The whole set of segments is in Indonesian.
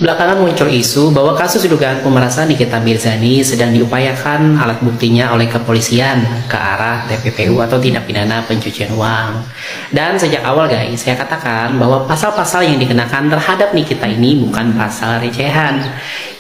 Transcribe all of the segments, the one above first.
Belakangan muncul isu bahwa kasus dugaan pemerasan Nikita Mirzani sedang diupayakan alat buktinya oleh kepolisian ke arah TPPU atau tindak pidana pencucian uang. Dan sejak awal guys, saya katakan bahwa pasal-pasal yang dikenakan terhadap Nikita ini bukan pasal recehan.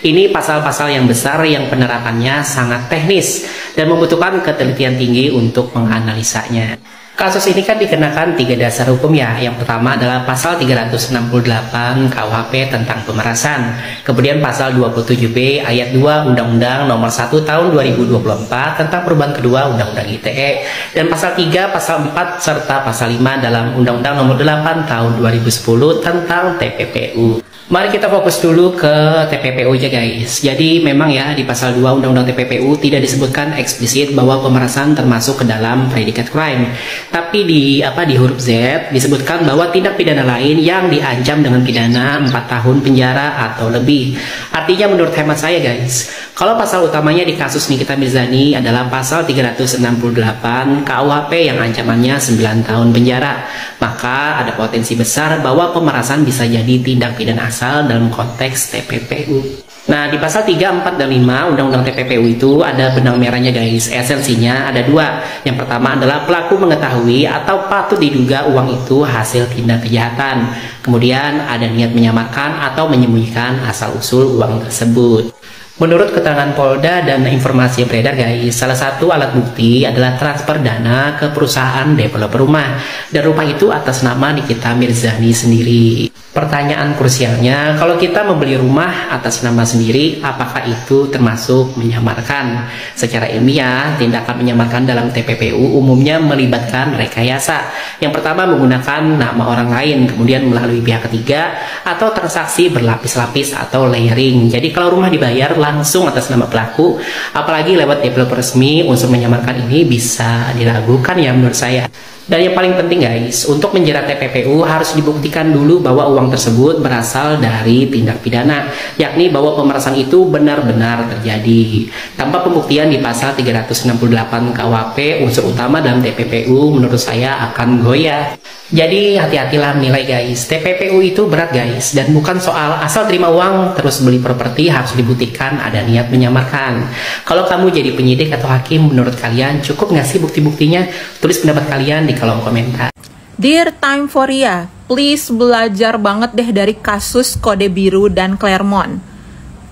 Ini pasal-pasal yang besar yang penerapannya sangat teknis dan membutuhkan ketelitian tinggi untuk menganalisanya. Kasus ini kan dikenakan 3 dasar hukum ya. Yang pertama adalah pasal 368 KUHP tentang pemerasan. Kemudian pasal 27B ayat 2 Undang-Undang Nomor 1 Tahun 2024 tentang perubahan kedua Undang-Undang ITE. Dan pasal 3, pasal 4 serta pasal 5 dalam Undang-Undang Nomor 8 Tahun 2010 tentang TPPU. Mari kita fokus dulu ke TPPU aja guys. Jadi memang ya di pasal 2 Undang-Undang TPPU tidak disebutkan eksplisit bahwa pemerasan termasuk ke dalam predikat crime. Tapi di huruf Z disebutkan bahwa tindak pidana lain yang diancam dengan pidana 4 tahun penjara atau lebih. Artinya menurut hemat saya guys, kalau pasal utamanya di kasus Nikita Mirzani adalah pasal 368 KUHP yang ancamannya 9 tahun penjara, maka ada potensi besar bahwa pemerasan bisa jadi tindak pidana asal dalam konteks TPPU. Nah, di pasal 3, 4, dan 5 Undang-Undang TPPU itu ada benang merahnya guys. Esensinya ada 2. Yang pertama adalah pelaku mengetahui atau patut diduga uang itu hasil tindak kejahatan. Kemudian ada niat menyamarkan atau menyembunyikan asal-usul uang tersebut. Menurut keterangan Polda dan informasi yang beredar guys, salah satu alat bukti adalah transfer dana ke perusahaan developer rumah. Dan rumah itu atas nama Nikita Mirzani sendiri. Pertanyaan krusialnya, kalau kita membeli rumah atas nama sendiri, apakah itu termasuk menyamarkan? Secara ilmiah, tindakan menyamarkan dalam TPPU umumnya melibatkan rekayasa. Yang pertama menggunakan nama orang lain, kemudian melalui pihak ketiga, atau transaksi berlapis-lapis atau layering. Jadi kalau rumah dibayar langsung atas nama pelaku, apalagi lewat developer resmi, unsur menyamarkan ini bisa diragukan ya menurut saya. Dan yang paling penting guys, untuk menjerat TPPU harus dibuktikan dulu bahwa uang tersebut berasal dari tindak pidana, yakni bahwa pemerasan itu benar-benar terjadi. Tanpa pembuktian di pasal 368 KUHP, unsur utama dalam TPPU menurut saya akan goyah. Jadi hati-hatilah menilai guys, TPPU itu berat guys, dan bukan soal asal terima uang terus beli properti, harus dibuktikan ada niat menyamarkan. Kalau kamu jadi penyidik atau hakim, menurut kalian cukup nggak sih bukti-buktinya? Tulis pendapat kalian di kolom komentar. Dear Time Foria, please belajar banget deh dari kasus Kode Biru dan Claremont.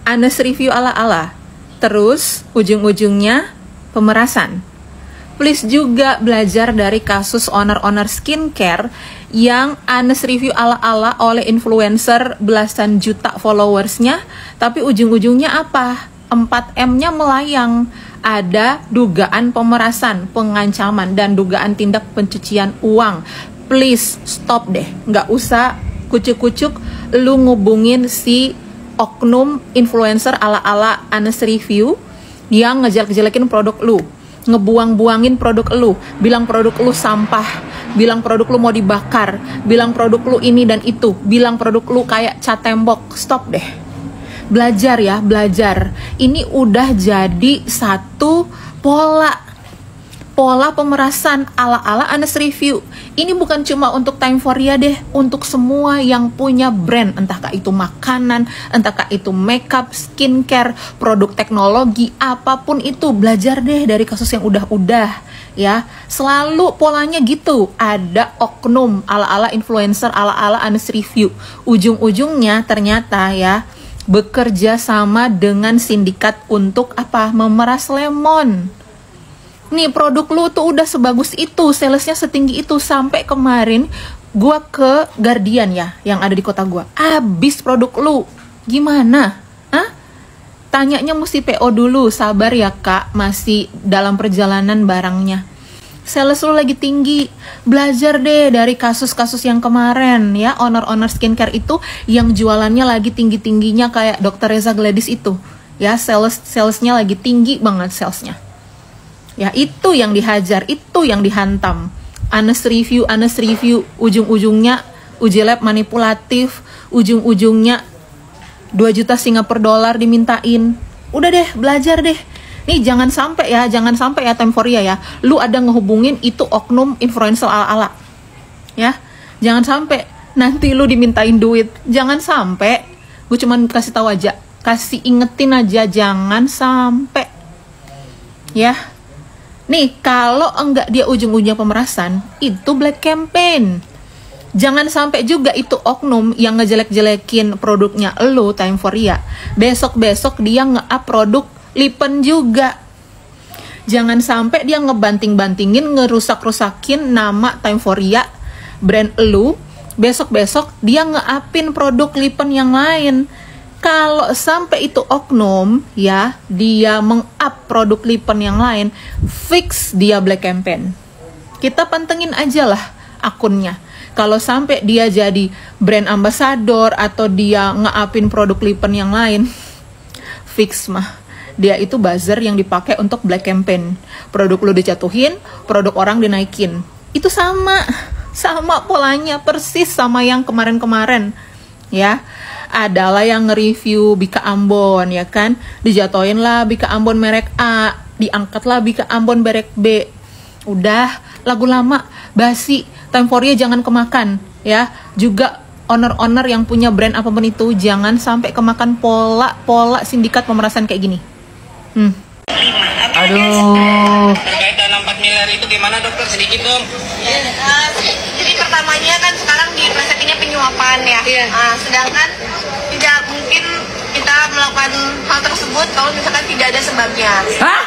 Honest review ala-ala, terus ujung-ujungnya pemerasan. Please juga belajar dari kasus owner-owner skincare yang honest review ala-ala oleh influencer belasan juta followersnya, tapi ujung-ujungnya apa? 4M-nya melayang. Ada dugaan pemerasan, pengancaman, dan dugaan tindak pencucian uang. Please stop deh, nggak usah kucuk-kucuk lu ngubungin si oknum influencer ala-ala honest review yang ngejelek-jelekin produk lu, ngebuang-buangin produk lu, bilang produk lu sampah, bilang produk lu mau dibakar, bilang produk lu ini dan itu, bilang produk lu kayak cat tembok. Stop deh. Belajar ya, belajar. Ini udah jadi satu pola pemerasan ala-ala honest review. Ini bukan cuma untuk Time Foria deh, untuk semua yang punya brand, entahkah itu makanan, entahkah itu makeup, skincare, produk teknologi, apapun itu. Belajar deh dari kasus yang udah-udah ya. Selalu polanya gitu, ada oknum ala-ala influencer, ala-ala honest review. Ujung-ujungnya ternyata ya bekerja sama dengan sindikat untuk apa? Memeras lemon. Nih produk lu tuh udah sebagus itu, salesnya setinggi itu, sampai kemarin gua ke Guardian ya, yang ada di kota gua. Abis produk lu. Gimana? Hah? Tanyanya mesti PO dulu, sabar ya kak, masih dalam perjalanan barangnya. Sales lu lagi tinggi. Belajar deh dari kasus-kasus yang kemarin ya, owner-owner skincare itu yang jualannya lagi tinggi-tingginya kayak Dr. Reza Gladys itu ya, salesnya lagi tinggi banget salesnya ya. Itu yang dihajar, itu yang dihantam. Honest review, ujung-ujungnya uji lab manipulatif, ujung-ujungnya 2 juta Singapura dolar dimintain. Udah deh, belajar deh. Nih jangan sampai ya Time Foria ya, lu ada ngehubungin itu oknum influencer ala-ala ya. Jangan sampai nanti lu dimintain duit, jangan sampai Gue cuman kasih tahu aja, kasih ingetin aja, jangan sampai ya. Nih, kalau enggak dia ujung-ujungnya pemerasan, itu black campaign. Jangan sampai juga itu oknum yang ngejelek-jelekin produknya lo, Timeforya, besok-besok dia nge-up produk Lipen juga. Jangan sampai dia ngebanting-bantingin, ngerusak-rusakin nama Timeforya, brand lo, besok-besok dia nge-upin produk Lipen yang lain. Kalau sampai itu oknum ya, dia meng-up produk Lipen yang lain, fix dia black campaign. Kita pantengin aja lah akunnya. Kalau sampai dia jadi brand ambassador atau dia nge-upin produk Lipen yang lain, fix mah dia itu buzzer yang dipakai untuk black campaign. Produk lu dijatuhin, produk orang dinaikin. Itu sama polanya, persis sama yang kemarin-kemarin ya. Adalah yang nge-review Bika Ambon ya kan, dijatuhin lah Bika Ambon merek A, diangkat lah Bika Ambon merek B. Udah lagu lama, basi. Timeforya jangan kemakan ya. Juga owner-owner yang punya brand apapun itu jangan sampai kemakan pola sindikat pemerasan kayak gini. Aduh. Terkait dana 4 miliar itu gimana dokter, sedikit dong. Jadi pertamanya kan sekarang diplesetinnya penyuapan ya. Sedangkan tidak mungkin kita melakukan hal tersebut kalau misalkan tidak ada sebabnya. Hah?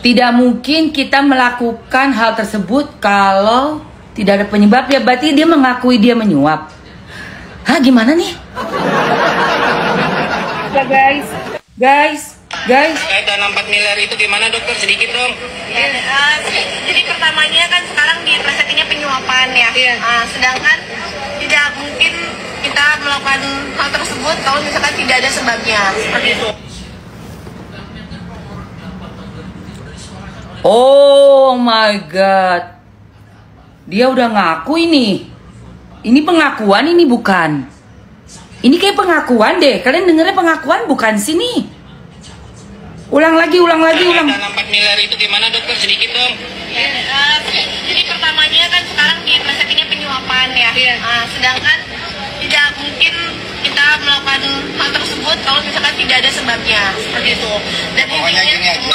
Tidak mungkin kita melakukan hal tersebut kalau tidak ada penyebab, ya berarti dia mengakui dia menyuap. Hah, gimana nih? Ya guys. Terkait dana 4 miliar itu gimana dokter, sedikit dong. Jadi pertamanya kan sekarang diplesetinnya penyuapan ya. Sedangkan tidak mungkin kita melakukan hal tersebut kalau misalkan tidak ada sebabnya, seperti itu. Oh my god. Dia udah ngaku ini. Ini pengakuan, ini bukan. Ini kayak pengakuan deh. Kalian dengernya pengakuan bukan sih nih? Ulang lagi. Dana 4 miliar itu gimana dokter, sedikit dong. Jadi pertamanya kan sekarang diplesetinnya penyuapan ya. Sedangkan tidak mungkin kita melakukan hal tersebut kalau misalkan tidak ada sebabnya, seperti itu. Dan pokoknya gini aja,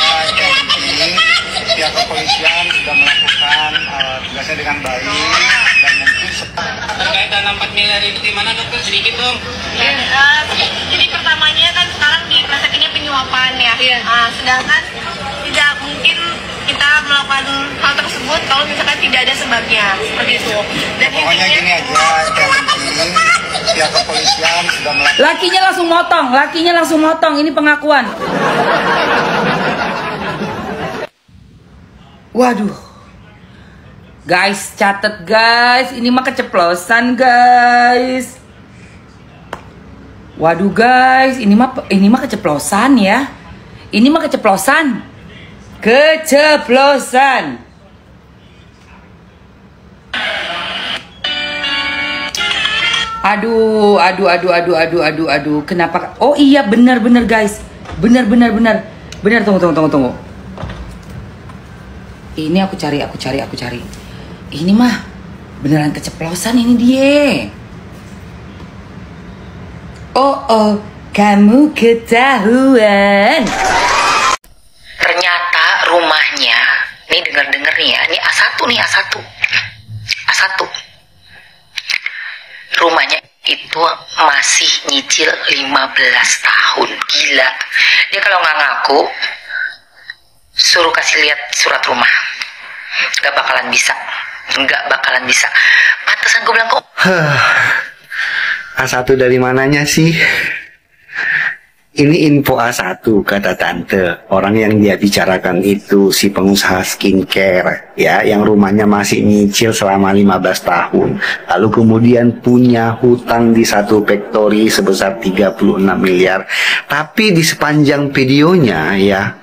yang penting pihak kepolisian sudah melakukan tugasnya dengan baik dan mungkin terkait dana 4 miliar itu gimana dokter, sedikit dong. Jadi pertamanya kan sekarang diplesetinnya penyuapan ya. Sedangkan tidak mungkin kita melakukan hal tersebut kalau misalkan tidak ada sebabnya, seperti itu. Dan pokoknya gini aja, yang penting pihak kepolisian sudah melakukan. Lakinya langsung motong. Ini pengakuan. Waduh. Guys, catet guys, ini mah keceplosan guys. Waduh guys, ini mah keceplosan ya. Ini mah keceplosan. Aduh. Kenapa? Oh iya, benar guys. Benar. Tunggu. Ini aku cari. Ini mah beneran keceplosan ini dia. Oh, kamu ketahuan. Ternyata rumahnya, nih denger nih ya, ini A1 nih, A1. Rumahnya itu masih nyicil 15 tahun. Gila. Dia kalau nggak ngaku, suruh kasih lihat surat rumah. Nggak bakalan bisa. Pantesan gue bilang kok. A1 dari mananya sih? Ini info A1 kata tante. Orang yang dia bicarakan itu si pengusaha skincare ya, yang rumahnya masih nyicil selama 15 tahun. Lalu kemudian punya hutang di satu factory sebesar 36 miliar. Tapi di sepanjang videonya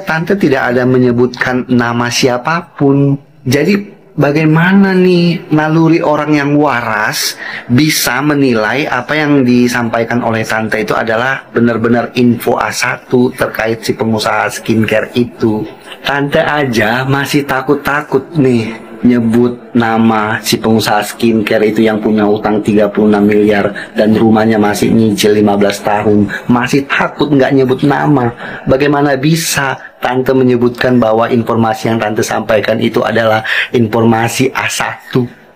tante tidak ada menyebutkan nama siapapun. Jadi bagaimana nih naluri orang yang waras bisa menilai apa yang disampaikan oleh tante itu adalah benar-benar info A1 terkait si pengusaha skincare itu? Tante aja masih takut-takut nih nyebut nama si pengusaha skincare itu yang punya utang 36 miliar dan rumahnya masih nyicil 15 tahun, masih takut nggak nyebut nama. Bagaimana bisa Tante menyebutkan bahwa informasi yang Tante sampaikan itu adalah informasi A1?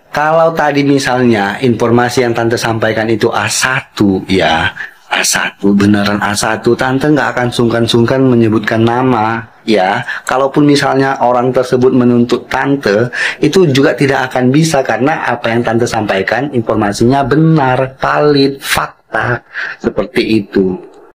Kalau tadi misalnya informasi yang Tante sampaikan itu A1, ya A1, beneran A1, Tante nggak akan sungkan-sungkan menyebutkan nama, ya. Kalaupun misalnya orang tersebut menuntut Tante, itu juga tidak akan bisa karena apa yang Tante sampaikan informasinya benar, valid, fakta, seperti itu.